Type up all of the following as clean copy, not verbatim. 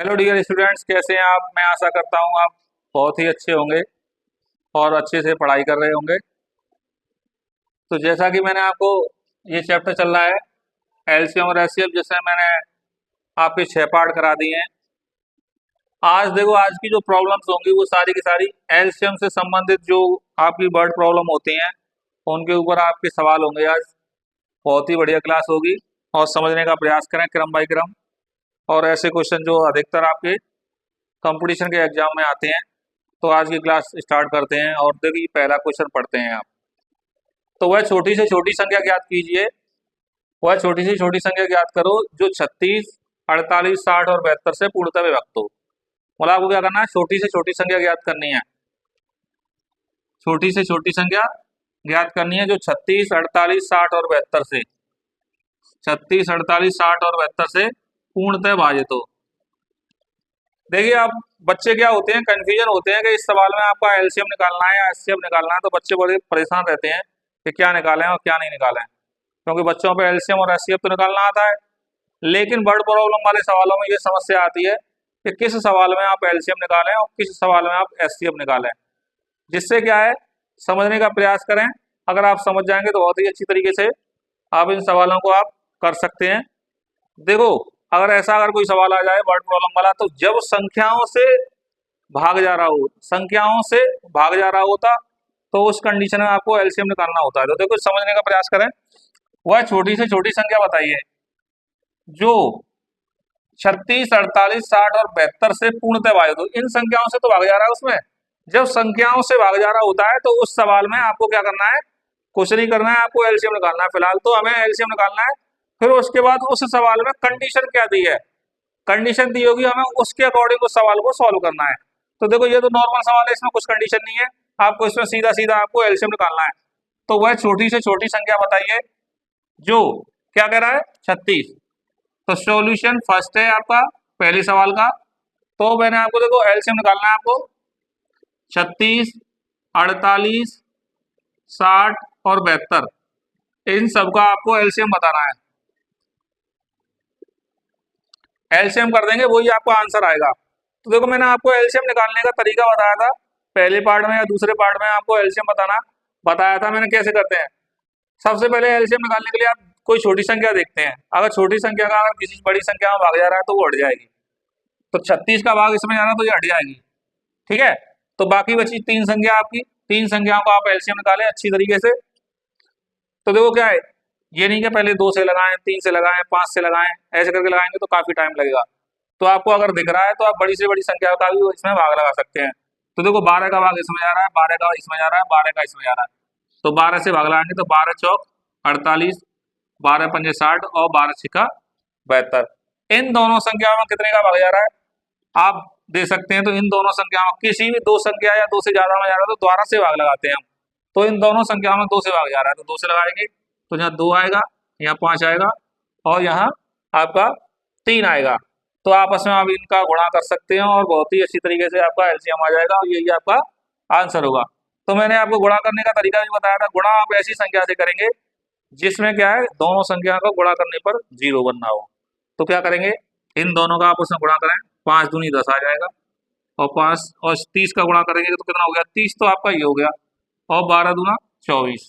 Hello dear students, कैसे हैं आप। मैं आशा करता हूं आप बहुत ही अच्छे होंगे और अच्छे से पढ़ाई कर रहे होंगे। तो जैसा कि मैंने आपको ये चैप्टर चल रहा है एलसीएम और एचसीएफ, जिसमें मैंने आपके 6 पार्ट करा दिए हैं। आज देखो, आज की जो प्रॉब्लम्स होंगी वो सारी की सारी एलसीएम से संबंधित जो आपकी वर्ड प्रॉब्लम होती हैं उनके ऊपर आपके सवाल होंगे। आज बहुत ही बढ़िया क्लास होगी और समझने का प्रयास करें क्रम बाय क्रम। और ऐसे क्वेश्चन जो अधिकतर आपके कंपटीशन के एग्जाम में आते हैं। तो आज की क्लास स्टार्ट करते हैं और देखिए पहला क्वेश्चन पढ़ते हैं आप। तो वह छोटी से छोटी संख्या ज्ञात कीजिए। वह छोटी से छोटी संख्या ज्ञात करो जो 36, 48, 60 और 72 से पूर्णतः विभक्त हो। मतलब आपको क्या करना है, छोटी से छोटी संख्या ज्ञात करनी है। छोटी से छोटी संख्या ज्ञात करनी है जो 36, 48, 60 और 72 से 36, 48, 60 और 72 से पूर्णतः विभाजित हो। देखिए आप बच्चे क्या होते हैं, कंफ्यूजन होते हैं कि इस सवाल में आपका एलसीएम निकालना है या एचसीएफ निकालना है। तो बच्चे बड़े परेशान रहते हैं कि क्या निकालें और क्या नहीं निकालें, क्योंकि बच्चों पे एलसीएम और एचसीएफ तो निकालना आता है, लेकिन वर्ड प्रॉब्लम वाले सवालों में ये समस्या आती है कि किस सवाल में आप एलसीएम निकालें और किस सवाल में आप एचसीएफ निकालें। जिससे क्या है, समझने का प्रयास करें। अगर आप समझ जाएंगे तो बहुत ही अच्छी तरीके से आप इन सवालों को आप कर सकते हैं। देखो, अगर कोई सवाल आ जाए वर्ड प्रॉब्लम वाला, तो जब संख्याओं से भाग जा रहा हो, संख्याओं से भाग जा रहा होता, तो उस कंडीशन में आपको एलसीएम निकालना होता है। तो देखो, समझने का प्रयास करें। वह छोटी से छोटी संख्या बताइए जो 36, 48, 60 और 72 से पूर्णतः विभाजित हो। इन संख्याओं से तो भाग जा रहा है उसमें। जब संख्याओं से भाग जा रहा होता है तो उस सवाल में आपको क्या करना है, कुछ नहीं करना है, आपको एलसीएम निकालना है। फिलहाल तो हमें एलसीएम निकालना है। फिर उसके बाद उस सवाल में कंडीशन क्या दी है, कंडीशन दी होगी, हमें उसके अकॉर्डिंग उस सवाल को सॉल्व करना है। तो देखो, ये तो नॉर्मल सवाल है, इसमें कुछ कंडीशन नहीं है। आपको इसमें सीधा सीधा आपको एलसीएम निकालना है। तो वह छोटी से छोटी संख्या बताइए जो क्या कह रहा है, 36। तो सॉल्यूशन फर्स्ट है आपका पहले सवाल का। तो मैंने आपको देखो एलसीएम निकालना है आपको 36, 48, 60 और 72, इन सबका आपको एलसीएम बताना है। एलसीएम कर देंगे, वही आपका आंसर आएगा। तो देखो, मैंने आपको एलसीएम निकालने का तरीका बताया था पहले पार्ट में या दूसरे पार्ट में, आपको एलसीएम बताया था मैंने कैसे करते हैं। सबसे पहले एलसीएम निकालने के लिए आप कोई छोटी संख्या देखते हैं। अगर छोटी संख्या का अगर किसी बड़ी संख्या में भाग जा रहा है तो वो हट जाएगी। तो 36 का भाग इसमें जा रहा है तो ये हट जाएगी, ठीक है। तो बाकी बची 3 संख्या आपकी, 3 संख्याओं का आप एलसीएम निकालें अच्छी तरीके से। तो देखो क्या है, ये नहीं कि पहले 2 से लगाएं, 3 से लगाएं, 5 से लगाएं, ऐसे करके लगाएंगे तो काफी टाइम लगेगा। तो आपको अगर दिख रहा है तो आप बड़ी से बड़ी संख्या का भी इसमें भाग लगा सकते हैं। तो देखो, 12 का भाग इसमें जा रहा है, 12 का इसमें जा रहा है, 12 का इसमें जा रहा है। तो 12 से भाग लगाएंगे तो 12 चौक 48, 12 पंजे 60 और 12 छिका 72। इन दोनों संख्याओं में कितने का भाग जा रहा है आप दे सकते हैं। तो इन दोनों संख्याओं में किसी भी 2 संख्या या 2 से ज्यादा में जा रहा है तो द्वारा से भाग लगाते हैं हम। तो इन दोनों संख्याओं में 2 से भाग जा रहा है तो 2 से लगाएंगे, तो यहाँ 2 आएगा, यहाँ 5 आएगा और यहाँ आपका 3 आएगा। तो आपस में आप इनका गुणा कर सकते हैं और बहुत ही अच्छी तरीके से आपका एलसीएम आ जाएगा और यही आपका आंसर होगा। तो मैंने आपको गुणा करने का तरीका भी बताया था। गुणा आप ऐसी संख्या से करेंगे जिसमें क्या है, दोनों संख्या का गुणा करने पर 0 बनना हो। तो क्या करेंगे, इन दोनों का आपस में गुणा करें, 5 दूनी 10 आ जाएगा और 5 और 30 का गुणा करेंगे तो कितना हो गया, 30 तो आपका ये हो गया और 12 दूना 24।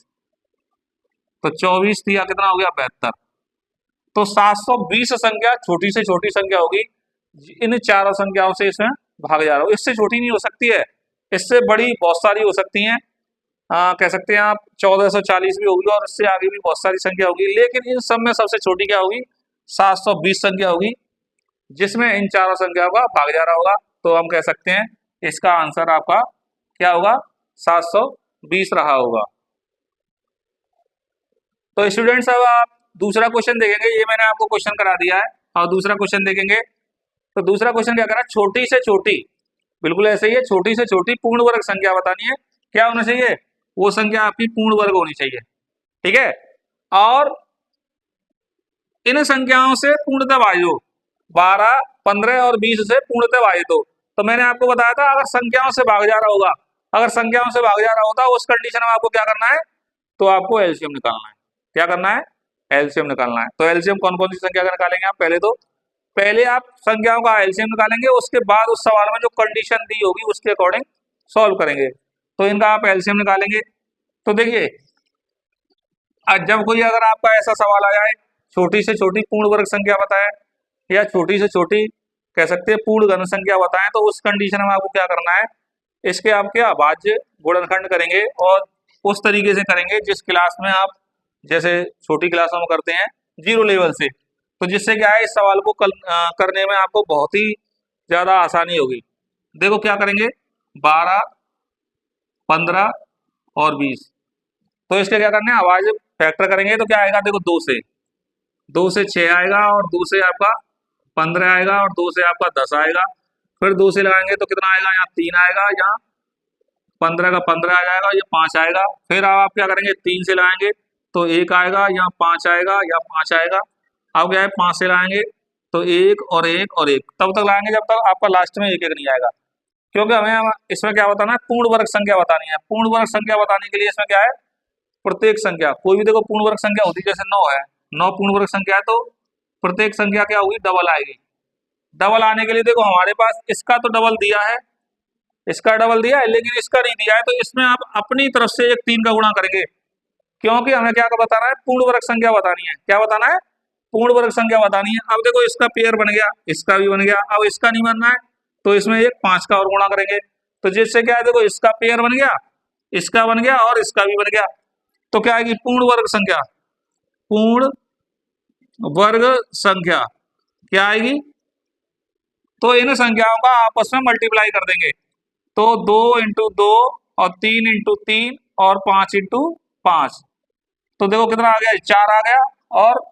तो 24 दिया कितना हो गया, 72। तो 720 संख्या छोटी से छोटी संख्या होगी। इन चारों संख्याओं से इसमें भाग जा रहा हो। इससे छोटी नहीं हो सकती है, इससे बड़ी बहुत सारी हो सकती हैं। कह सकते हैं आप 1440 भी होगी और इससे आगे भी बहुत सारी संख्या होगी, लेकिन इन सब में सबसे छोटी क्या होगी, 720 संख्या होगी, जिसमें इन चारों संख्याओं का भाग जा रहा होगा। तो हम कह सकते हैं इसका आंसर आपका क्या होगा, 720 रहा होगा। तो स्टूडेंट्स, अब आप दूसरा क्वेश्चन देखेंगे। ये मैंने आपको क्वेश्चन करा दिया है और दूसरा क्वेश्चन देखेंगे। तो दूसरा क्वेश्चन क्या करा, छोटी से छोटी, बिल्कुल ऐसे ही है, छोटी से छोटी पूर्ण वर्ग संख्या बतानी है। क्या होना चाहिए, वो संख्या आपकी पूर्ण वर्ग होनी चाहिए, ठीक है। और इन संख्याओं से पूर्णतः भाज्य हो, 12, 15 और 20 से पूर्णतः भाज्य हो। तो मैंने आपको बताया था अगर संख्याओं से भाग जा रहा होगा, अगर संख्याओं से भाग जा रहा होता उस कंडीशन में आपको क्या करना है, तो आपको एलसीएम निकालना है। क्या करना है, एलसीएम निकालना है। तो एलसीएम कौन कौन सी संख्या का निकालेंगे आप, पहले तो पहले आप संख्याओं का एलसीएम निकालेंगे, उसके बाद उस सवाल में जो कंडीशन दी होगी उसके अकॉर्डिंग सॉल्व करेंगे। तो इनका आप एलसीएम निकालेंगे। तो देखिए, आज जब कोई अगर आपका ऐसा सवाल आ जाए, छोटी से छोटी पूर्ण वर्ग संख्या बताएं या छोटी से छोटी कह सकते हैं पूर्ण घन संख्या बताएं, तो उस कंडीशन में आपको क्या करना है, इसके आप क्या अभाज्य गुणनखंड करेंगे और उस तरीके से करेंगे जिस क्लास में आप जैसे छोटी क्लासों में करते हैं जीरो लेवल से, तो जिससे क्या है इस सवाल को करने में आपको बहुत ही ज्यादा आसानी होगी। देखो क्या करेंगे, 12, 15 और 20। तो इसके क्या करना है, अभाज्य फैक्टर करेंगे तो क्या आएगा, देखो 2 से 6 आएगा और 2 से आपका 15 आएगा और 2 से आपका 10 आएगा। फिर 2 से लगाएंगे तो कितना आएगा, यहाँ 3 आएगा, यहाँ 15 का 15 आ जाएगा, ये 5 आएगा। फिर अब आप क्या करेंगे, 3 से लगाएंगे तो 1 आएगा, यहाँ 5 आएगा, यहाँ 5 आएगा। अब क्या है, 5 से लगाएंगे तो 1 और 1 और 1 तब तक लगाएंगे जब तक आपका लास्ट में 1 1 नहीं आएगा, क्योंकि हमें इसमें क्या बताना है, पूर्ण वर्ग संख्या बतानी है। पूर्ण वर्ग संख्या बताने के लिए इसमें क्या है, प्रत्येक संख्या कोई भी देखो पूर्ण वर्ग संख्या होती है, जैसे 9 है, 9 पूर्ण वर्ग संख्या है, तो प्रत्येक संख्या क्या होगी, डबल आएगी। डबल आने के लिए देखो हमारे पास इसका तो डबल दिया है, इसका डबल दिया है, लेकिन इसका नहीं दिया है, तो इसमें आप अपनी तरफ से एक 3 का गुणा करेंगे, क्योंकि हमें क्या बताना है, पूर्ण वर्ग संख्या बतानी है। क्या बताना है, पूर्ण वर्ग संख्या बतानी है। अब देखो इसका पेयर बन गया, इसका भी बन गया, अब इसका नहीं बनना है तो इसमें एक 5 का और गुणा करेंगे, तो जिससे क्या है, देखो इसका पेयर बन गया, इसका बन गया और इसका भी बन गया। तो क्या आएगी, पूर्ण वर्ग संख्या, पूर्ण वर्ग संख्या क्या आएगी, तो इन संख्याओं का आपस में मल्टीप्लाई कर देंगे, तो 2 इंटू 2 और 3 इंटू 3 और 5 इंटू 5, तो देखो कितना आ गया, 4 आ गया और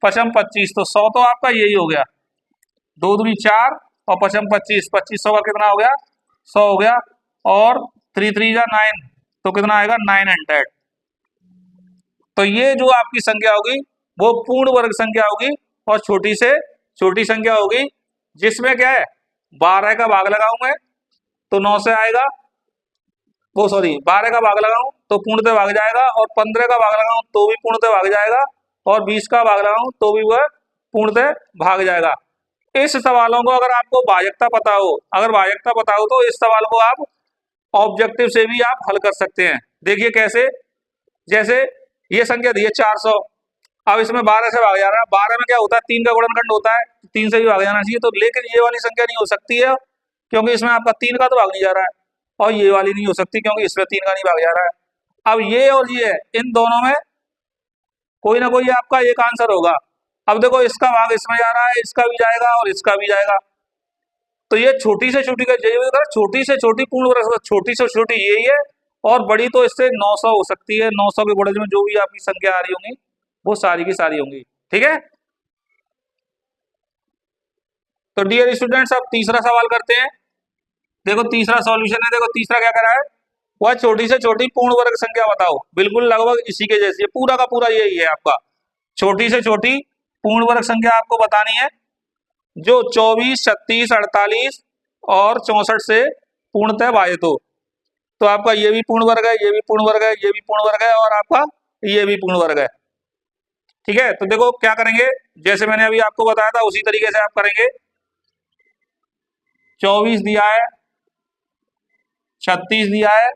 5 25, तो 100 तो आपका यही हो गया, 2 दूनी 4 और 5 25, 2500 का कितना हो गया, 100 हो गया, और 3 3 जा 9, तो कितना आएगा 900। तो ये जो आपकी संख्या होगी वो पूर्ण वर्ग संख्या होगी और छोटी से छोटी संख्या होगी, जिसमें क्या है 12 का भाग लगाऊं मैं तो 9 से आएगा, वो सॉरी 12 का भाग लगाऊं तो पूर्णतः भाग जाएगा, और 15 का भाग लगाऊं तो भी पूर्णतः भाग जाएगा, और 20 का भाग लगाऊं तो भी वह पूर्णतः भाग जाएगा। इस सवालों को अगर आपको भाजकता पता हो, अगर भाजकता पता हो तो इस सवाल को आप ऑब्जेक्टिव से भी आप हल कर सकते हैं। देखिए कैसे, जैसे ये संख्या दी है 400, अब इसमें 12 से भाग जा रहा है, 12 में क्या होता है, 3 का गुणनखंड होता है, 3 से भी भाग जाना चाहिए, तो लेकिन ये वाली संख्या नहीं हो सकती है, क्योंकि इसमें आपका 3 का तो भाग नहीं जा रहा है, और ये वाली नहीं हो सकती क्योंकि इसमें 3 का नहीं भाग जा रहा है। अब ये और ये है, इन दोनों में कोई ना कोई आपका एक आंसर होगा। अब देखो इसका भाग इसमें जा रहा है, इसका भी जाएगा और इसका भी जाएगा, तो ये छोटी से छोटी का छोटी से छोटी पूर्ण वर्ग, छोटी से छोटी यही है, और बड़ी तो इससे 900 हो सकती है, 900 के गुणज में जो भी आपकी संख्या आ रही होंगी वो सारी की सारी होंगी। ठीक है, तो डियर स्टूडेंट्स अब तीसरा सवाल करते हैं। देखो तीसरा सॉल्यूशन है, देखो तीसरा क्या करा है, वह छोटी से छोटी पूर्ण वर्ग संख्या बताओ, बिल्कुल लगभग इसी के जैसी है, पूरा का पूरा यही है आपका, छोटी से छोटी पूर्ण वर्ग संख्या आपको बतानी है जो 24, 36, 48 और 64 से पूर्णतः भाजित हो। तो आपका ये भी पूर्ण वर्ग है, ये भी पूर्ण वर्ग है, ये भी पूर्ण वर्ग है, और आपका ये भी पूर्ण वर्ग है। ठीक है, तो देखो क्या करेंगे, जैसे मैंने अभी आपको बताया था उसी तरीके से आप करेंगे। 24 दिया है, 36 दिया है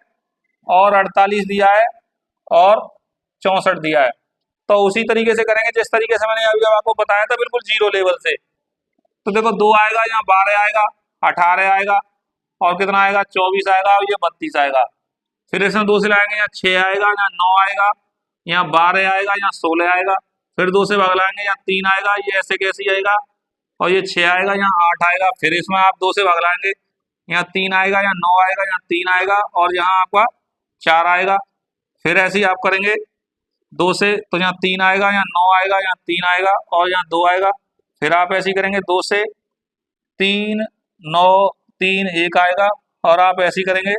और 48 दिया है और 64 दिया है, तो उसी तरीके से करेंगे जिस तरीके से मैंने अभी आपको बताया था, बिल्कुल जीरो लेवल से। तो देखो 2 आएगा, यहाँ 12 आएगा, 18 आएगा, और कितना आएगा 24 आएगा, और ये 32 आएगा। फिर इसमें 2 से लाएंगे, यहाँ 6 आएगा, यहाँ 9 आएगा, यहाँ 12 आएगा, यहाँ 16 आएगा। फिर 2 से भाग लाएंगे, यहाँ 3 आएगा, ये ऐसे कैसे आएगा, और ये 6 आएगा, यहाँ 8 आएगा। फिर इसमें आप 2 से भाग लाएंगे, यहाँ 3 आएगा, यहाँ 9 आएगा, यहाँ 3 आएगा, और यहाँ आपका 4 आएगा। फिर ऐसे ही आप करेंगे 2 से, तो यहाँ 3 आएगा, यहाँ 9 आएगा, यहाँ 3 आएगा, और यहाँ 2 आएगा। फिर आप ऐसे ही करेंगे 2 से 3, 9, 3, 1 आएगा, और आप ऐसे ही करेंगे,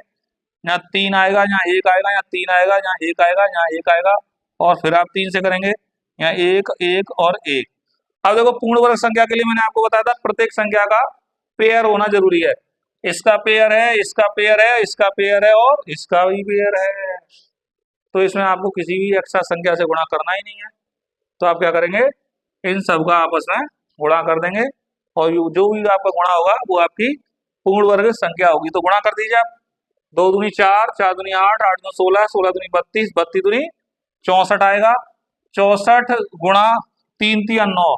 यहाँ 3 आएगा, यहाँ 1 आएगा, यहाँ 3 आएगा, यहाँ 1 आएगा, यहाँ 1 आएगा, और फिर आप 3 से करेंगे, यहाँ 1, 1 और 1। अब देखो पूर्ण वर्ग संख्या के लिए मैंने आपको बताया था प्रत्येक संख्या का पेयर होना जरूरी है, इसका पेयर है, इसका पेयर है, इसका पेयर है, और इसका भी पेयर है, तो इसमें आपको किसी भी एक्स्ट्रा संख्या से गुणा करना ही नहीं है। तो आप क्या करेंगे, इन सब का आपस में गुणा कर देंगे, और जो भी आपका गुणा होगा वो आपकी पूर्ण वर्ग संख्या होगी। तो गुणा कर दीजिए आप, 2 दूनी 4, 4 दूनी 8, 8 दूनी 16, 16 दूनी 32, 32 दूनी 64 आएगा। 64 गुणा 3 3 9,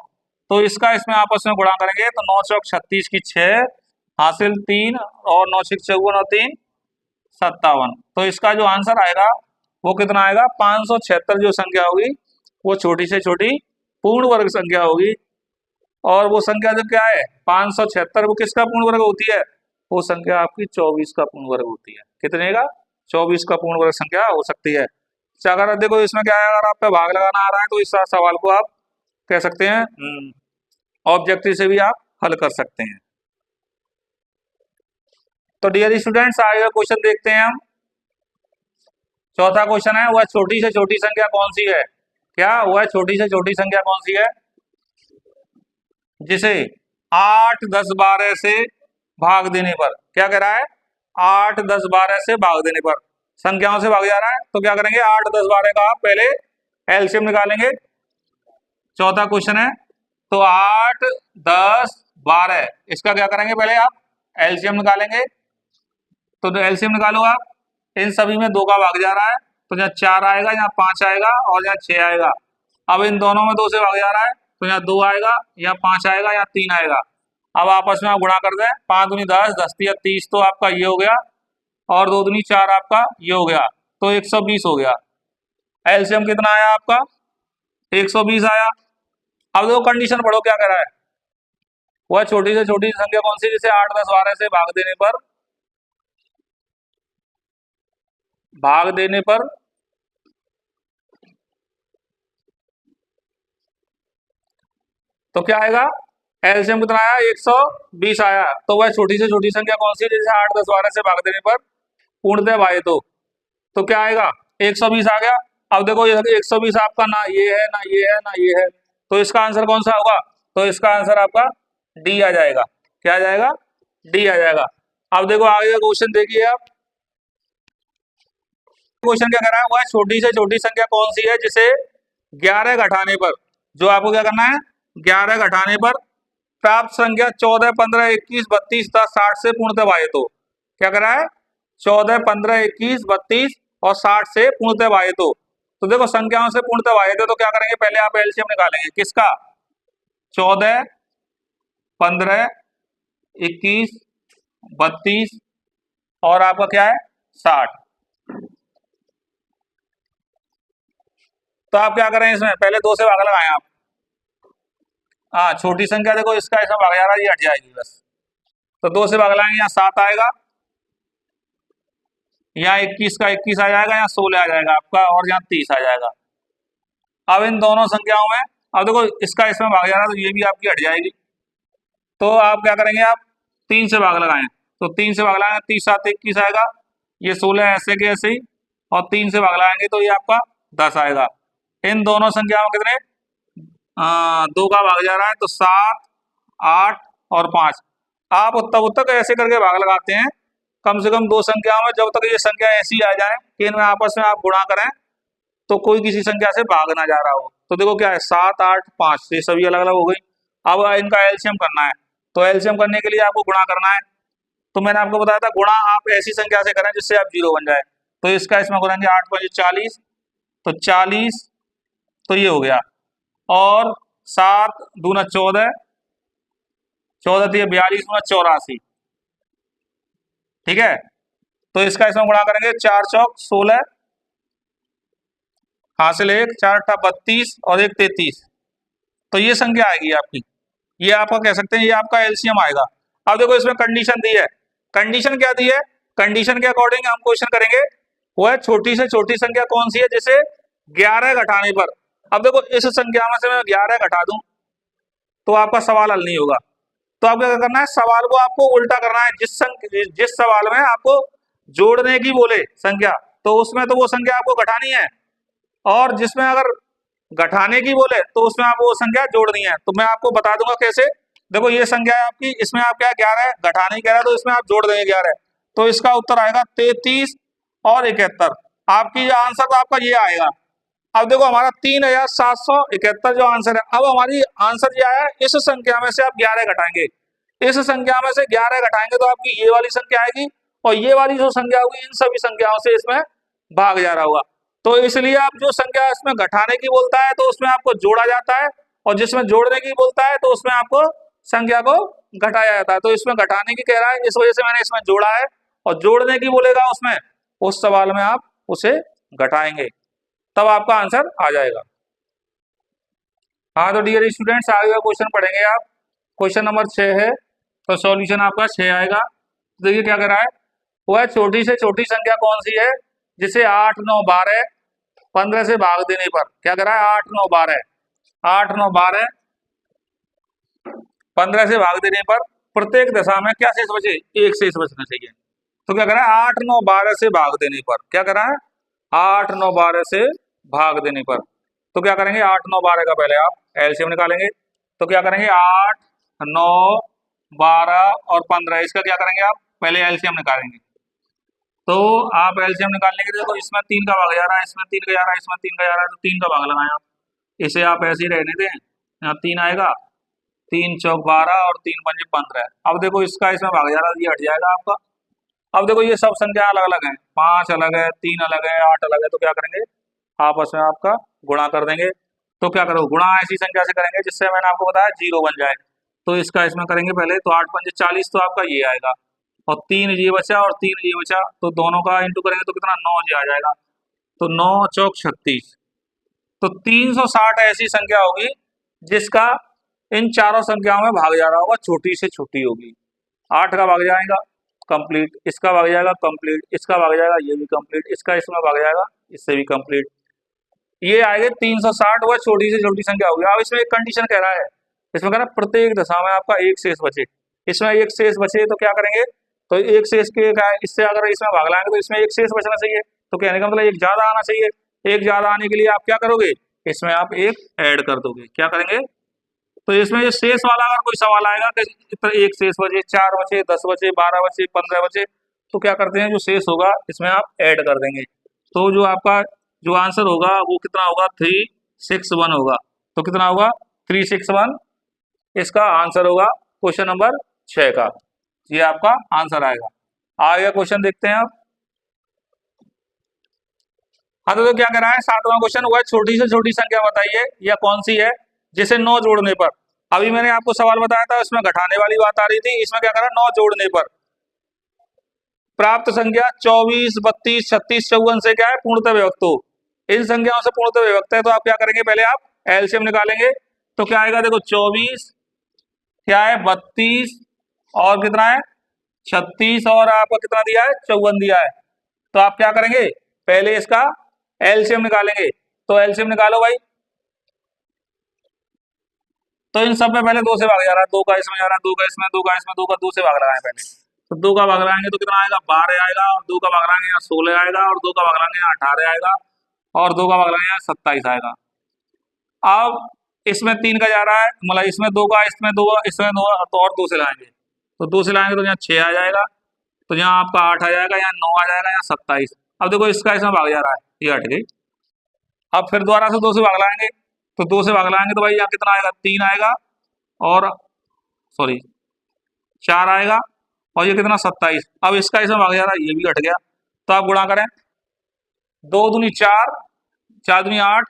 तो इसका इसमें आपस में गुणा करेंगे तो 9 चौक 36 की 6 हासिल 3 और 9 6 54 और 3 57। तो इसका जो आंसर आएगा वो कितना आएगा, 576 जो संख्या होगी वो छोटी से छोटी पूर्ण वर्ग संख्या होगी। और वो संख्या जो क्या है 576, वो किसका पूर्ण वर्ग होती है, वो संख्या आपकी 24 का पूर्ण वर्ग होती है। कितने का, 24 का पूर्ण वर्ग संख्या हो सकती है। अच्छा, अगर देखो इसमें क्या है, अगर आप पे भाग लगाना आ रहा है तो इस सवाल को आप कह सकते हैं ऑब्जेक्टिव से भी आप हल कर सकते हैं। तो डियर स्टूडेंट्स, आगे का क्वेश्चन देखते हैं हम। चौथा क्वेश्चन है, वह छोटी से छोटी संख्या कौन सी है। क्या वह छोटी से छोटी संख्या कौन सी है जिसे 8 10 12 से भाग देने पर, क्या कह रहा है, 8 10 12 से भाग देने पर संख्याओं से भाग जा रहा है। तो क्या करेंगे, 8 10 12 का आप पहले एलसीएम निकालेंगे। चौथा क्वेश्चन है, तो 8 10 12 इसका क्या करेंगे, पहले आप एलसीएम निकालेंगे। तो एलसीएम निकालो आप, इन सभी में 2 का भाग जा रहा है, तो यहाँ 4 आएगा, यहाँ 5 आएगा और यहाँ 6 आएगा। अब इन दोनों में 2 से भाग जा रहा है, तो यहाँ 2 आएगा, यहाँ 5 आएगा, यहाँ 3 आएगा। अब आपस में आप गुणा कर दें, 5 दूनी 10, 10 तिया 30, तो आपका ये हो गया, और 2 दूनी 4 आपका ये हो गया, तो 120 हो गया। एलसीएम कितना आया आपका, 120 आया। अब देखो कंडीशन पढ़ो क्या कह रहा है, वह छोटी से छोटी संख्या कौन सी जिसे 8 10 12 से भाग देने पर तो क्या आएगा, एलसीएम कितना आया, 120 आया। तो वह छोटी से छोटी संख्या कौन सी है जिसे 8 10 12 से भाग देने पर पूर्णतः भागे। तो क्या आएगा, 120 आ गया। अब देखो ये 120 आपका ना ये है ना ये है ना ये है, तो इसका आंसर कौन सा होगा, तो इसका आंसर आपका डी आ जाएगा। क्या आ जाएगा, डी आ जाएगा। अब देखो आगे का क्वेश्चन देखिए आप, क्वेश्चन क्या कर रहा है, वह छोटी से छोटी संख्या कौन सी है जिसे 11 घटाने पर, जो आपको क्या करना है, 11 घटाने पर प्राप्त संख्या 14 15 21 32 10 60 से पूर्णतः भाजित हो। क्या कर रहा है, 14 15 21 32 और 60 से पूर्णतः भाजित हो। तो देखो संख्याओं से पूर्णतः भाजित है, तो क्या करेंगे, पहले आप एलसीएम निकालेंगे किसका, 14 15 21 32 और आपका क्या है 60। तो आप क्या करें, इसमें पहले 2 से भाग लगाएं आप। हाँ, छोटी संख्या देखो इसका इसमें भाग जा रहा है, ये हट जाएगी बस। तो 2 से भाग लगाएंगे, यहाँ 7 आएगा, यहाँ 21 का 21 आ जाएगा, यहाँ 16 आ जाएगा आपका, और यहाँ 30 आ जाएगा। अब इन दोनों संख्याओं में अब देखो इसका इसमें भाग जा रहा है, तो ये भी आपकी हट जाएगी। तो आप क्या करेंगे, आप 3 से भाग लगाएं, तो 3 से भाग लगाएंगे, 30 7 21 आएगा, ये 16 ऐसे के ऐसे ही, और 3 से भाग लगाएंगे तो ये आपका 10 आएगा। इन दोनों संख्याओं कितने, 2 का भाग जा रहा है, तो 7 8 और 5। आप तब तक ऐसे करके भाग लगाते हैं कम से कम 2 संख्याओं में, जब तक ये संख्या ऐसी आ जाए कि इनमें आपस में आप गुणा करें तो कोई किसी संख्या से भाग ना जा रहा हो। तो देखो क्या है, 7 8 5 ये सभी अलग अलग हो गई। अब इनका एलसीएम करना है, तो एलसीएम करने के लिए आपको गुणा करना है। तो मैंने आपको बताया था गुणा आप ऐसी संख्या से करें जिससे आप 0 बन जाए। तो इसका इसमें करेंगे 8 5 40, तो 40 तो ये हो गया, और 7 दूना 14, 14 तो 42 दूना 84, ठीक है। तो इसका इसमें गुणा करेंगे, 4 चौक 16 हासिल 1 4 8 32 और 1 33, तो ये संख्या आएगी आपकी, ये आपका कह सकते हैं ये आपका एलसीएम आएगा। अब देखो इसमें कंडीशन दी है, कंडीशन क्या दी है, कंडीशन के अकॉर्डिंग हम क्वेश्चन करेंगे, वो है छोटी से छोटी संख्या कौन सी है जिसे 11 घटाने पर। अब देखो इस संख्या में से मैं 11 घटा दूं तो आपका सवाल हल नहीं होगा। तो आपको क्या करना है, सवाल को आपको उल्टा करना है, जिस सवाल में आपको जोड़ने की बोले संख्या, तो उसमें तो वो संख्या आपको घटानी है, और जिसमें अगर घटाने की बोले तो उसमें आपको वो संख्या जोड़नी है। तो मैं आपको बता दूंगा कैसे। देखो ये संख्या है आपकी, इसमें आप क्या 11 घटाने कह रहा है, तो इसमें आप जोड़ देंगे 11, तो इसका उत्तर आएगा 33 और 71। आपकी आंसर तो आपका ये आएगा, अब देखो हमारा 3771 जो आंसर है। अब हमारी आंसर क्या है, इस संख्या में से आप 11 घटाएंगे, इस संख्या में से 11 घटाएंगे तो आपकी ये वाली संख्या आएगी, और ये वाली जो संख्या होगी इन सभी संख्याओं से इसमें भाग जा रहा होगा। तो इसलिए आप जो संख्या इसमें घटाने की बोलता है तो उसमें आपको जोड़ा जाता है, और जिसमें जोड़ने की बोलता है तो उसमें आपको संख्या को घटाया जाता है। तो इसमें घटाने की कह रहा है, इस वजह से मैंने इसमें जोड़ा है, और जोड़ने की बोलेगा उसमें, उस सवाल में आप उसे घटाएंगे, तब आपका आंसर आ जाएगा। हाँ तो डियर स्टूडेंट्स, आगे का क्वेश्चन पढ़ेंगे आप। क्वेश्चन नंबर 6 है, तो सॉल्यूशन आपका 6 आएगा। तो देखिए क्या कर रहा है, वह छोटी से छोटी संख्या कौन सी है जिसे 8, 9, 12, 15 से भाग देने पर, क्या कर रहा है, 8, 9, 12, 8, 9, 12, 15 से भाग देने पर प्रत्येक दशा में क्या शेष बचे, एक शेष बचना चाहिए। तो क्या कर रहा है, 8, 9, 12 से भाग देने पर, क्या कर रहा है, 8, 9, 12 से भाग देने पर। तो क्या करेंगे, 8, 9, 12 का पहले आप एलसीएम निकालेंगे। तो क्या करेंगे, 8, 9, 12 और 15, इसका क्या करेंगे आप, पहले एलसीएम निकालेंगे। तो आप एलसीएम निकालने के लिए, देखो इसमें 3 का भाग जा रहा है, इसमें 3 का जा रहा है, इसमें 3 का जा रहा है, तो 3 का भाग लगाएं आप। इसे आप ऐसे ही रहने दें, यहाँ 3 आएगा, 3 चौक 12 और 3 पंजे 15। अब देखो इसका इसमें भाग जा रहा है, ये हट जाएगा आपका। अब देखो ये सब संख्या अलग अलग है, 5 अलग है, 3 अलग है, 8 अलग है, तो क्या करेंगे, आपस में आपका गुणा कर देंगे। तो क्या करो, गुणा ऐसी संख्या से करेंगे जिससे मैंने आपको बताया 0 बन जाए। तो इसका इसमें करेंगे पहले, तो 8 पंजे 40, तो आपका ये आएगा, और 3 ये बचा और 3 ये बचा, तो दोनों का इंटू करेंगे तो कितना, 9 ये आ जाएगा। तो 9 चौक 36, तो 360 ऐसी संख्या होगी जिसका इन चारों संख्याओं में भाग जा रहा होगा, छोटी से छोटी होगी। 8 का भाग जाएगा कंप्लीट, इसका भाग जाएगा कंप्लीट, इसका भाग जाएगा, ये भी कंप्लीट, इसका इसमें भाग जाएगा, इससे भी कंप्लीट। ये आएगा 360, वह छोटी से छोटी संख्या होगी। अब इसमें एक कंडीशन कह रहा है, इसमें कह रहा है प्रत्येक दशा में आपका एक शेष बचे। इसमें एक शेष बचे तो क्या करेंगे, तो एक शेष के क्या है, इससे अगर इसमें भाग लाएंगे तो इसमें एक शेष बचना चाहिए। तो कहने का मतलब एक ज्यादा आना चाहिए। एक ज्यादा आने के लिए आप क्या करोगे, इसमें आप एक ऐड कर दोगे, क्या करेंगे। तो इसमें ये शेष वाला अगर कोई सवाल आएगा कि एक शेष बचे, 4 बचे, 10 बचे, 12 बचे, 15 बचे, तो क्या करते हैं, जो शेष होगा इसमें आप ऐड कर देंगे। तो जो आपका जो आंसर होगा वो कितना होगा, 361 होगा। तो कितना होगा, 361 इसका आंसर होगा क्वेश्चन नंबर 6 का। ये आपका आंसर आएगा। आगे क्वेश्चन देखते हैं आप। हाँ तो क्या कह रहा है, 7वां क्वेश्चन हुआ है, छोटी से छोटी संख्या बताइए या कौन सी है जिसे 9 जोड़ने पर, अभी मैंने आपको सवाल बताया था उसमें घटाने वाली बात आ रही थी, इसमें क्या करा, 9 जोड़ने पर प्राप्त संख्या 24, 32, 36, 54 से क्या है, पूर्णतः विभक्त हो। इन संख्याओं से पूर्णतः विभक्त है, तो आप क्या करेंगे, पहले आप एलसीएम निकालेंगे। तो क्या आएगा, देखो 24 क्या है, 32 और कितना है 36, और आपका कितना दिया है, 54 दिया है। तो आप क्या करेंगे, पहले इसका एलसीएम निकालेंगे। तो एलसीएम निकालो भाई। तो इन सब में पहले 2 से भाग जा रहा है, 2 का इसमें जा रहा है, 2 का इसमें, 2 का इसमें, 2 का 2 से भाग रहा है पहले। तो 2 का भाग लगाएंगे तो कितना आएगा, 12 आएगा, और 2 का भाग लगाएंगे यहाँ 16 आएगा, और 2 का भाग लगाएंगे यहाँ 18 आएगा, और 2 का भाग लगाएंगे यहाँ 27 आएगा। अब इसमें 3 का जा रहा है, मतलब इसमें 2 का, इसमें 2 का, इसमें 2 तो और 2 से लाएंगे, तो 2 से लाएंगे तो यहाँ 6 आ जाएगा, तो यहाँ आपका 8 आ जाएगा, यहाँ 9 आ जाएगा, यहाँ 27। अब देखो इसका इसमें भाग जा रहा है, ये हट गई। अब फिर दोबारा से 2 से भाग लाएंगे, तो 2 से भाग लाएंगे तो भाई यहाँ कितना आएगा, 3 आएगा, और सॉरी 4 आएगा, और ये कितना 27। अब इसका इसमें भाग जा रहा है, ये भी हट गया। तो आप गुणा करें, 2 दूनी 4, 4 दूनी 8,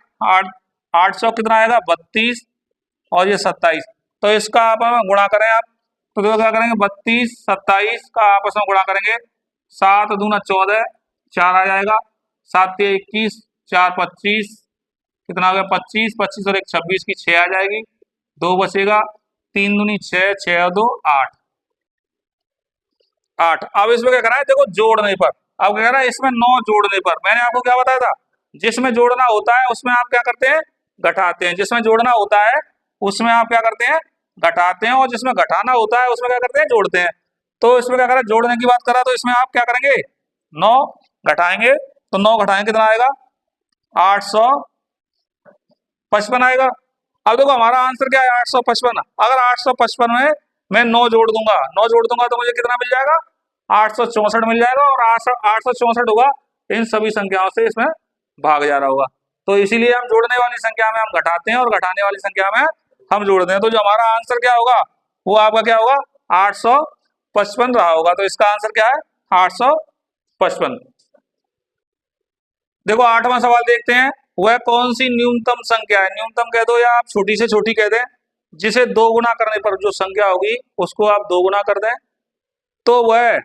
8 सौ कितना आएगा 32, और ये 27। तो इसका आप गुणा करें आप, तो देखो क्या करेंगे, 32 27 का आपस में गुणा करेंगे, 7 दूना 14, 4 आ जाएगा, 7 के 21, 4 25, कितना हो गया 25, 25 और 1 26 की 6 आ जाएगी, 2 बचेगा, 3 दूनी 6, 6 और 2 8, 8। अब इसमें क्या करा है, देखो जोड़ने पर, अब क्या करा है, इसमें 9 जोड़ने पर मैंने आपको क्या बताया था, जिसमें जोड़ना होता है उसमें आप क्या करते हैं, घटाते हैं। जिसमें जोड़ना होता है उसमें आप क्या करते हैं, घटाते हैं, और जिसमें घटाना होता है उसमें क्या करते हैं, जोड़ते हैं। तो इसमें क्या करा, जोड़ने की बात करा, तो इसमें आप क्या करेंगे, 9 घटाएंगे, तो 9 घटाएंगे कितना आएगा, 855 आएगा। अब देखो हमारा आंसर क्या है, 855। अगर 855 में मैं 9 जोड़ दूंगा, 9 जोड़ दूंगा तो मुझे कितना मिल जाएगा, 864 मिल जाएगा, और 864 होगा इन सभी संख्याओं से इसमें भाग जा रहा होगा। तो इसीलिए हम जोड़ने वाली संख्या में हम घटाते हैं और घटाने वाली संख्या में हम जोड़ते हैं। तो जो हमारा आंसर क्या होगा वो आपका क्या होगा 855 रहा होगा। तो इसका आंसर क्या है 855। देखो 8वां सवाल देखते हैं। वह कौन सी न्यूनतम संख्या है, न्यूनतम कह दो या आप छोटी से छोटी कह दें, जिसे दो गुना करने पर जो संख्या होगी उसको आप दो गुना कर दें तो वह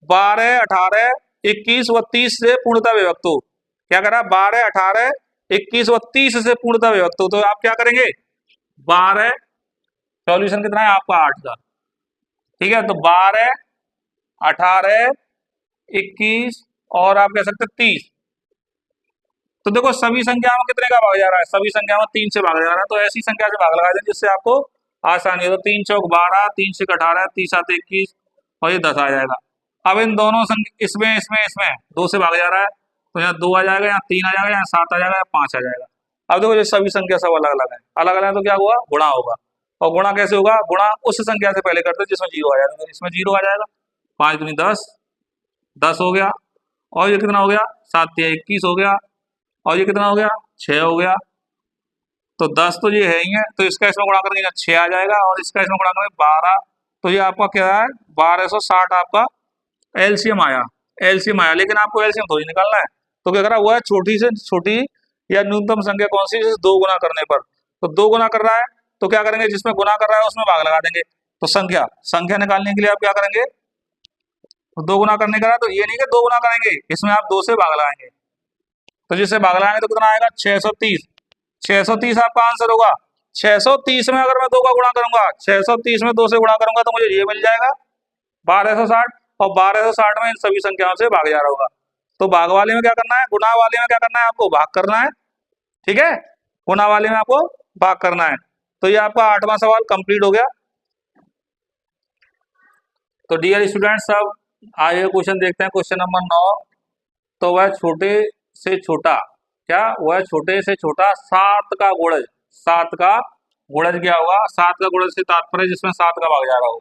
12, 18, 21 व 30 से पूर्णतः विभक्त हो। क्या करा 12, 18, 21 व 30 से पूर्णतः विभक्त हो। तो आप क्या करेंगे 12, सॉल्यूशन कितना है आपका 8 का, ठीक है। तो 12, 18, 21 और आप कह सकते 30। तो देखो सभी संख्या में कितने का भाग जा रहा है, सभी संख्या में 3 से भाग जा रहा है। तो ऐसी संख्या से भाग लगा दें जिससे आपको आसानी हो। तो 3 चौक 12, 3 6 18, 30 7 21 और ये 10 आ जाएगा। अब इन दोनों इसमें इसमें इसमें 2 से भाग जा रहा है तो यहाँ 2 आ जाएगा, यहाँ 3 आ जाएगा, यहाँ 7 आ जाएगा, यहाँ 5 आ जाएगा। अब देखो ये सभी संख्या सब अलग अलग है, अलग अलग है तो क्या हुआ गुणा होगा। और गुणा कैसे होगा, गुणा उस संख्या से पहले करते जिसमें 0 आ जाएगा। इसमें 0 आ जाएगा, 5 दूनी 10, 10 हो गया। और ये कितना हो गया 7 तिया 21 हो गया। और ये कितना हो गया 6 हो गया। तो 10 तो ये है ही है, तो इसका इसमें गुणा करेंगे 6 आ जाएगा और इसका इसमें गुणा करेंगे 12। तो ये आपका क्या है 1260 आपका एलसीएम आया, एलसीएम आया। लेकिन आपको एलसीएम थोड़ी निकालना है, तो क्या करा हुआ है छोटी से छोटी या न्यूनतम संख्या कौन सी जिसे दो गुना करने पर, तो दो गुना कर रहा है तो क्या करेंगे जिसमें गुना कर रहा है उसमें भाग लगा देंगे। तो संख्या संख्या निकालने के लिए आप क्या करेंगे, तो दो गुना करने का है तो ये नहीं कि दो गुना करेंगे, इसमें आप 2 से भाग लगाएंगे। तो जिससे भाग लगाएंगे तो कितना आएगा 630। 630 आपका आंसर होगा। 630 में अगर मैं 2 का गुणा करूंगा, 630 में 2 से गुणा करूंगा तो मुझे ये मिल जाएगा 1260। और 1260 में इन सभी संख्याओं से भाग जा रहा होगा। तो भाग वाले में क्या करना है, गुणा वाले में क्या करना है, आपको भाग करना है, ठीक है। गुणा वाले में आपको भाग करना है। तो ये आपका 8वां सवाल कंप्लीट हो गया। तो डियर स्टूडेंट्स अब आइए क्वेश्चन देखते हैं, क्वेश्चन नंबर 9। तो वह छोटे से छोटा, क्या वह छोटे से छोटा 7 का गुणज, 7 का गुणज क्या होगा, 7 का गुणज से तात्पर्य जिसमें 7 का भाग जा रहा हो,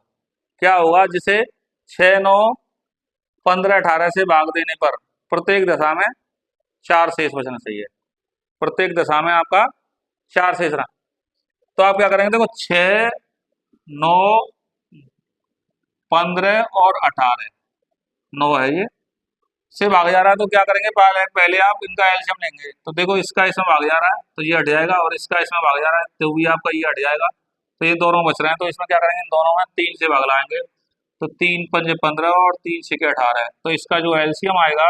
क्या होगा जिसे 6, 9, 15, 18 से भाग देने पर प्रत्येक दशा में 4 शेष बचना चाहिए। प्रत्येक दशा में आपका 4 शेष रहा। तो आप क्या करेंगे, देखो 6, 9, 15 और 18, 9 है ये से भाग जा रहा है। तो क्या करेंगे पहले आप इनका एलसीएम लेंगे। तो देखो इसका इसमें भाग जा रहा है तो ये हट जाएगा और इसका इसमें भाग जा रहा है तो भी आपका ये हट जाएगा। तो ये दोनों बच रहे हैं तो इसमें क्या करेंगे, इन दोनों में 3 से भाग लाएंगे। तो 3 पंजे 15 और 3 छके 18 है। तो इसका जो एलसीएम आएगा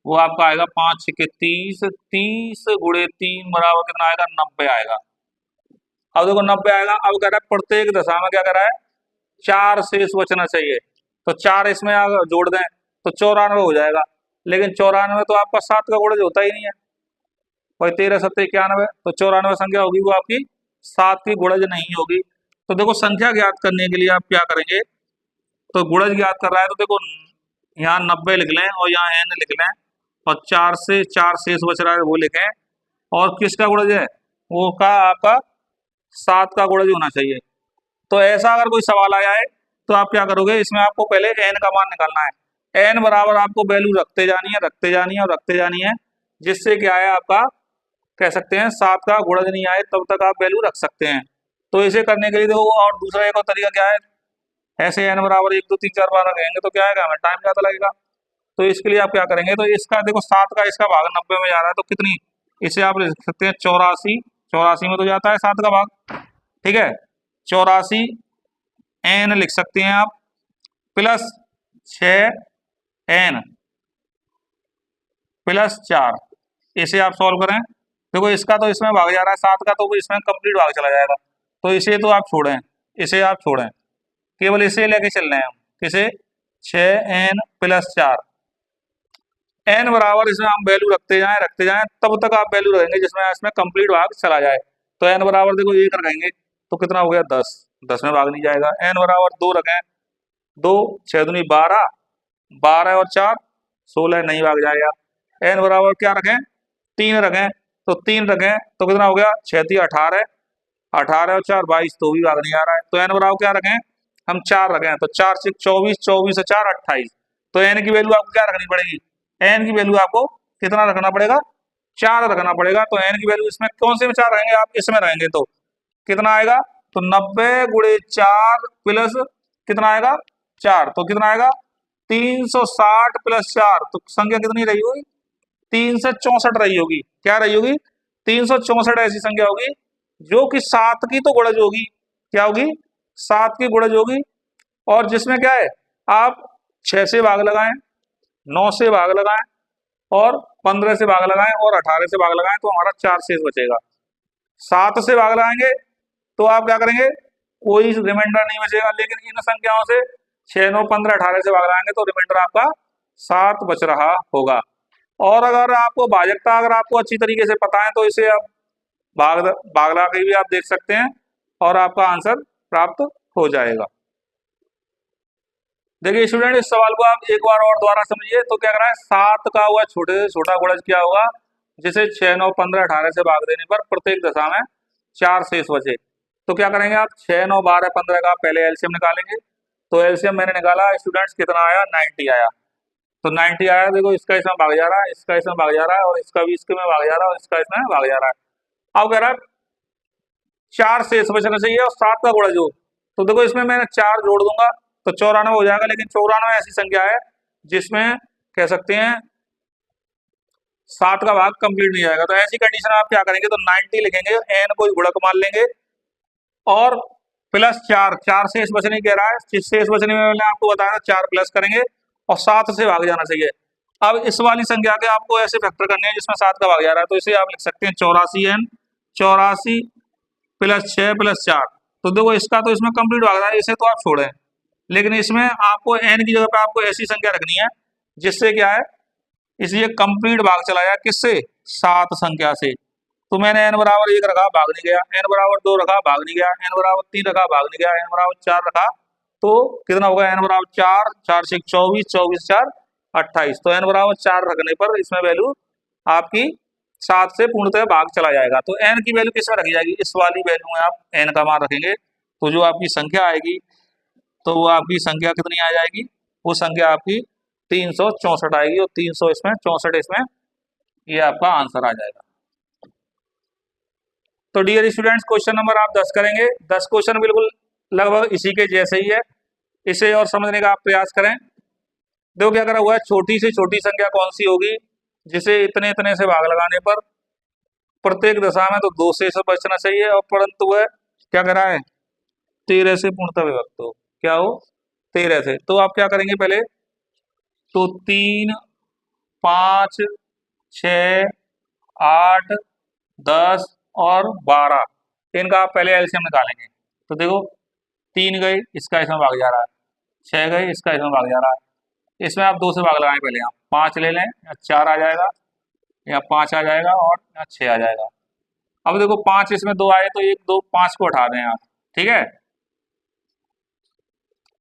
वो आपका आएगा 5 छके 30, 30 गुणे 3 बराबर कितना आएगा 90 आएगा। अब देखो 90 आएगा। अब कह रहा है प्रत्येक दशा में क्या कर रहा है 4 शेष बचना चाहिए। तो 4 इसमें जोड़ दें तो 94 हो जाएगा। लेकिन 94 तो आपका 7 का गुणज होता ही नहीं है भाई, 13 7 91। तो 94 संख्या होगी वो आपकी 7 की गुणज नहीं होगी। तो देखो संख्या ज्ञात करने के लिए आप क्या करेंगे, तो गुणज ज्ञात कर रहा है तो देखो यहाँ 90 लिख लें और यहाँ n लिख लें और 4 से 4 शेष बच रहा है वो लिखें। और किसका गुणज है वो का आपका 7 का गुणज होना चाहिए। तो ऐसा अगर कोई सवाल आया है तो आप क्या करोगे, इसमें आपको पहले n का मान निकालना है। n बराबर आपको वैल्यू रखते जानी है, रखते जानी है और रखते जानी है, जिससे क्या है आपका कह सकते हैं 7 का गुणज नहीं आए तब तक आप वैल्यू रख सकते हैं। तो इसे करने के लिए देखो और दूसरा एक और तरीका क्या है, ऐसे n बराबर 1 2 3 4 बार रखेंगे तो क्या आएगा, हमें टाइम ज़्यादा लगेगा। तो इसके लिए आप क्या करेंगे, तो इसका देखो 7 का इसका भाग 90 में जा रहा है तो कितनी, इसे आप लिख सकते हैं 84। 84 में तो जाता है 7 का भाग, ठीक है। 84 n लिख सकते हैं आप प्लस 6n प्लस 4। इसे आप सॉल्व करें। देखो इसका तो इसमें भाग जा रहा है 7 का, तो वो इसमें कंप्लीट भाग चला जाएगा। तो इसे तो आप छोड़ें, इसे आप छोड़ें, केवल इसे लेके चल रहे हैं हम, किसे 6n प्लस 4। n बराबर इसमें हम वैल्यू रखते जाएं तब तक आप वैल्यू रखेंगे जिसमें इसमें कंप्लीट भाग चला जाए। तो n बराबर देखो 1 रखेंगे तो कितना हो गया 10, 10 में भाग नहीं जाएगा। n बराबर 2 रखें, 2 6 दूनी 12, 12 और 4 16 नहीं भाग जाएगा। n बराबर क्या रखें 3 रखें, तो 3 रखें तो कितना हो गया 6 3 18, 18 और 4 22 तो भी भाग नहीं आ रहा है। तो n बराबर क्या रखें हम 4 रखें, तो 4 6 24, 24 से 4 28। तो n की वैल्यू आपको क्या रखनी पड़ेगी, n की वैल्यू आपको कितना रखना पड़ेगा 4 रखना पड़ेगा। तो एन की वैल्यू इसमें कौन से में 4 रहेंगे, आप इसमें रहेंगे तो कितना आएगा, तो 90 गुणे 4 प्लस कितना आएगा 4, तो कितना आएगा 360 प्लस 4, तो संख्या कितनी रही होगी 364 रही होगी। क्या रही होगी 364 ऐसी संख्या होगी जो कि 7 की तो गुणज होगी। क्या होगी 7 की गुणज होगी। और जिसमें क्या है, आप 6 से भाग लगाएं, 9 से भाग लगाएं और 15 से भाग लगाएं और 18 से भाग लगाएं, तो हमारा 4 शेष बचेगा। 7 से भाग लगाएंगे तो आप क्या करेंगे, कोई रिमाइंडर नहीं बचेगा। लेकिन इन संख्याओं से 6, 9, 15, 18 से भाग लगाएंगे तो रिमाइंडर आपका 7 बच रहा होगा। और अगर आपको भाजकता अगर आपको अच्छी तरीके से पता है तो इसे आप भाग भाग लगा के भी आप देख सकते हैं और आपका आंसर प्राप्त हो जाएगा। देखिए स्टूडेंट, इस सवाल को आप एक बार और दोबारा समझिए। तो क्या करा है, 7 का हुआ छोटे से छोटा गुणज क्या होगा, जिसे 6, 9, 15, 18 से भाग देने पर प्रत्येक दशा में 4 शेष बचे। तो क्या करेंगे आप, 6, 9, 12, 15 का पहले एलसीएम निकालेंगे। तो एलसीएम मैंने निकाला स्टूडेंट्स, कितना आया 90 आया। तो 90 आया, देखो इसका इसमें भाग जा रहा है, इसका इसमें भाग जा रहा है और इसका भी इसके में भाग जा रहा है और इसका इसमें भाग जा रहा है। अब कह रहा है 4 शेष बचना चाहिए और 7 का गुणज हो। तो देखो इसमें मैं 4 जोड़ दूंगा तो 94 हो जाएगा। लेकिन 94 ऐसी संख्या है जिसमें कह सकते हैं 7 का भाग कंप्लीट नहीं आएगा। तो ऐसी कंडीशन आप क्या करेंगे, तो 90 लिखेंगे, एन को गुणक मान लेंगे और प्लस 4, 4 शेष बचने कह रहा है, शेष बचने में मैंने आपको बताया 4 प्लस करेंगे और 7 से भाग जाना चाहिए। अब इस वाली संख्या के आपको ऐसे फैक्टर करने हैं जिसमें 7 का भाग जा रहा है। तो इसे आप लिख सकते हैं 84n, 84 प्लस 6 प्लस 4। तो देखो इसका तो इसमें कंप्लीट भाग रहा है, इसे तो आप छोड़ें। लेकिन इसमें आपको एन की जगह पे आपको ऐसी संख्या रखनी है जिससे क्या है, इसलिए कंप्लीट भाग चला जाए किससे, 7 संख्या से। तो मैंने n बराबर 1 रखा, भाग नहीं गया, n बराबर 2 रखा, भाग नहीं गया, n बराबर 3 रखा, भाग नहीं गया, n बराबर 4 रखा, तो कितना होगा, n बराबर 4, 4 से 24, 24 4 28। तो n बराबर 4 रखने पर इसमें वैल्यू आपकी 7 से पूर्णतः भाग चला जाएगा। तो n की वैल्यू किस में रखी जाएगी, इस वाली वैल्यू में आप n का मान रखेंगे। तो जो आपकी संख्या आएगी, तो वो आपकी संख्या कितनी आ जाएगी, वो संख्या आपकी 364 आएगी और 300 इसमें 64 इसमें, ये आपका आंसर आ जाएगा। तो डियर स्टूडेंट्स, क्वेश्चन नंबर आप 10 करेंगे। 10 क्वेश्चन बिल्कुल लगभग इसी के जैसे ही है, इसे और समझने का आप प्रयास करें। देखो क्या करा हुआ है, छोटी से छोटी संख्या कौन सी होगी जिसे इतने इतने से भाग लगाने पर प्रत्येक दशा में तो 2 से बचना चाहिए, और परंतु वह क्या करा है 13 से पूर्णतः विभक्त हो। क्या हो 13 से। तो आप क्या करेंगे पहले, तो 3, 5, 6, 8, 10 और 12, इनका आप पहले एलसीएम निकालेंगे। तो देखो 3 गई, इसका इसमें भाग जा रहा है, 6 गई, इसका इसमें भाग जा रहा है। इसमें आप 2 से भाग लगाएं, पहले आप 5 ले लें, या 4 आ जाएगा, या 5 आ जाएगा और या 6 आ जाएगा। अब देखो 5 इसमें 2 आए, तो 1, 2, 5 को हटा दें आप, ठीक है।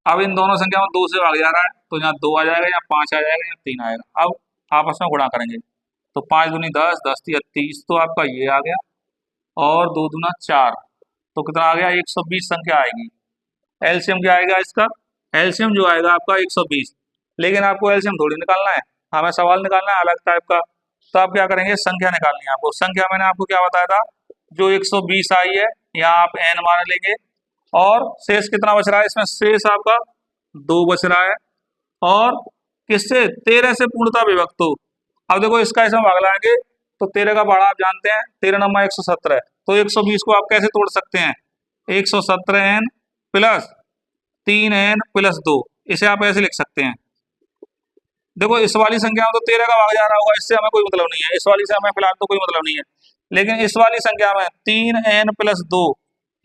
अब इन दोनों संख्या में 2 से भाग जा रहा है, तो यहाँ 2 आ जाएगा, या 5 आ जाएगा, या 3 आएगा। अब आपस में गुणा करेंगे, तो 5 दूनी 10, 10 तिया 30, तो आपका ये आ गया, और 2 दूना 4, तो कितना आ गया 120 संख्या आएगी। एलसीएम क्या आएगा इसका, एलसीएम जो आएगा आपका 120। लेकिन आपको एलसीएम थोड़ी निकालना है, हमें सवाल निकालना है अलग टाइप का। तो आप क्या करेंगे, संख्या निकालनी है आपको। संख्या मैंने आपको क्या बताया था, जो 120 आई है, यहाँ आप एन मान लेंगे, और शेष कितना बच रहा है, इसमें शेष आपका 2 बच रहा है, और किससे 13 से पूर्णतः विभक्त हो। अब देखो इसका इसमें भाग लाएंगे, तो 13 का भाड़ा आप जानते हैं, 13 नंबर 117। तो 120 को आप कैसे तोड़ सकते हैं, 117n प्लस 3n प्लस 2, इसे आप ऐसे लिख सकते हैं। देखो इस वाली संख्या में तो 13 का भाग जा रहा होगा, इससे हमें कोई मतलब नहीं है, इस वाली से हमें फिलहाल तो कोई मतलब नहीं है। लेकिन इस वाली संख्या में 3n प्लस 2,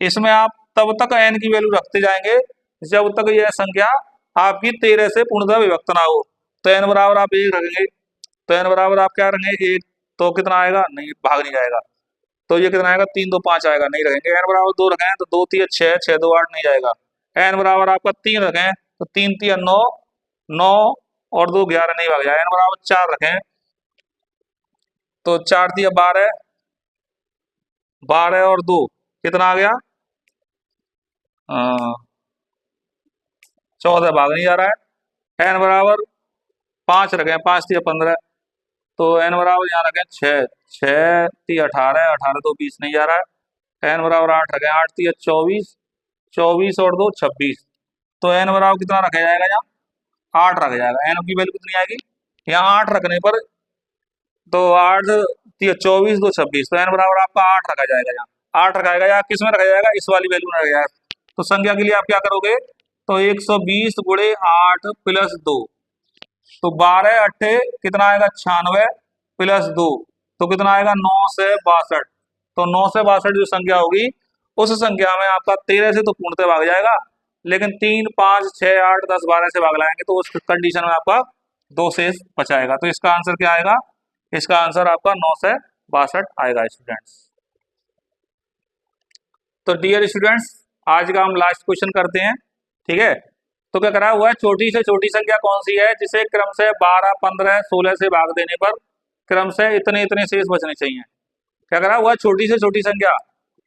इसमें आप तब तक n की वैल्यू रखते जाएंगे जब तक यह संख्या आपकी 13 से पूर्णतः विभक्त ना हो। तो n बराबर आप 1 रखेंगे, तो n बराबर आप क्या रखेंगे 1, तो कितना आएगा, नहीं भाग नहीं जाएगा, तो ये कितना आएगा 3, 2, 5 आएगा, नहीं रखेंगे। n बराबर 2 रखें तो 2 3 6, 6 2 8 नहीं जाएगा। n बराबर आपका 3 रखें तो 3 3 9, 9 और 2 11 नहीं भाग जाएगा। n बराबर 4 रखें तो 4 3 12, 12 और 2 कितना आ गया 14, भाग नहीं जा रहा है। n बराबर 5 रखें, 5 3 15, तो n बराबर यहाँ रखें 6, 6 × 18, 18 तो 20 नहीं जा रहा है। n बराबर 8 रखें, 8 × 24, 24 और 2 26। तो n बराबर कितना रखा जाएगा यहाँ? 8 रखा जाएगा। n की वैल्यू कितनी आएगी यहाँ 8 रखने पर? तो 8 × 24 2 26, तो n बराबर आपका 8 रखा जाएगा यहाँ। 8 रखाएगा या किस में रखा जाएगा? इस वाली वैल्यू में रखा जाएगा। तो संख्या के लिए आप क्या करोगे? तो 120 × 8 + 2, तो 12 अट्ठे कितना आएगा? 96 + 2, तो कितना आएगा? 9 से 62। तो 9 से 62 जो संख्या होगी उस संख्या में आपका 13 से तो पूर्णतः भाग जाएगा, लेकिन 3, 5, 6, 8, 10, 12 से भाग लाएंगे तो उस कंडीशन में आपका 2 शेष बचाएगा। तो इसका आंसर क्या आएगा? इसका आंसर आपका 9 से 62 आएगा स्टूडेंट्स। तो डियर स्टूडेंट्स, आज का हम लास्ट क्वेश्चन करते हैं, ठीक है। तो क्या करा हुआ है? छोटी से छोटी संख्या कौन सी है जिसे क्रम से 12, 15, 16 से भाग देने पर क्रम से इतने इतने शेष बचने चाहिए? क्या करा हुआ है? छोटी से छोटी संख्या,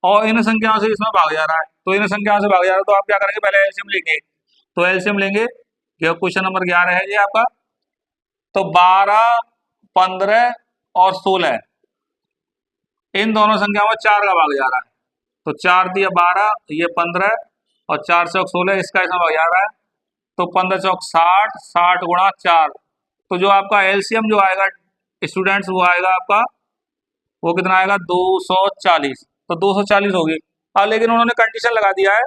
और इन संख्याओं से इसमें भाग जा रहा है, तो इन संख्याओं से भाग जा रहा है, तो आप क्या करेंगे? पहले एलसीएम लेंगे। तो एलसीएम लेंगे, यह क्वेश्चन नंबर 11 है ये आपका। तो 12, 15 और 16, इन दोनों संख्याओं में 4 का भाग जा रहा है। तो 4 × 12, ये 15 और 4 × 16, इसका इसमें भाग जा रहा है। तो 15 × 60, 60 × 4, तो जो आपका एलसीएम जो आएगा स्टूडेंट्स वो आएगा आपका, वो कितना आएगा? 240। तो 240 होगी। अब लेकिन उन्होंने कंडीशन लगा दिया है,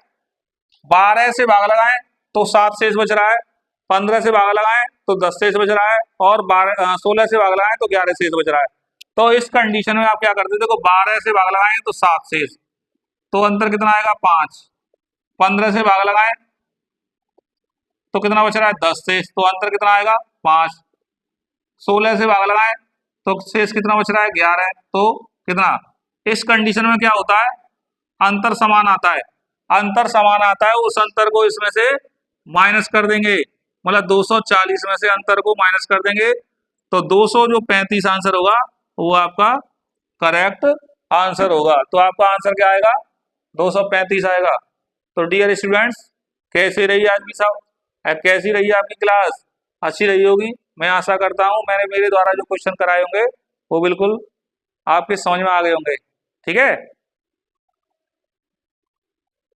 12 से भाग लगाएं तो 7 शेष बच रहा है, 15 से भाग लगाएं तो 10 शेष बच रहा है, और 16 से भाग लगाएं तो 11 शेष बच रहा है। तो इस कंडीशन में आप क्या करते? देखो 12 से भाग लगाएं तो 7 शेष, तो अंतर कितना आएगा? 5। 15 से भाग लगाएं तो कितना बच रहा है? 10 शेष, तो अंतर कितना आएगा? 5। 16 से भाग लगाएं तो शेष कितना बच रहा है? 11। तो कितना? इस कंडीशन में क्या होता है? अंतर समान आता है। अंतर समान आता है, उस अंतर को इसमें से माइनस कर देंगे, मतलब 240 में से अंतर को माइनस कर देंगे, तो 200 जो 35 आंसर होगा वो आपका करेक्ट आंसर होगा। तो आपका आंसर क्या आएगा? 235 आएगा। तो डियर स्टूडेंट्स, कैसी रही आज की सब, कैसी रही आपकी क्लास? अच्छी रही होगी, मैं आशा करता हूँ। मेरे द्वारा जो क्वेश्चन कराए होंगे वो बिल्कुल आपके समझ में आ गए होंगे, ठीक है।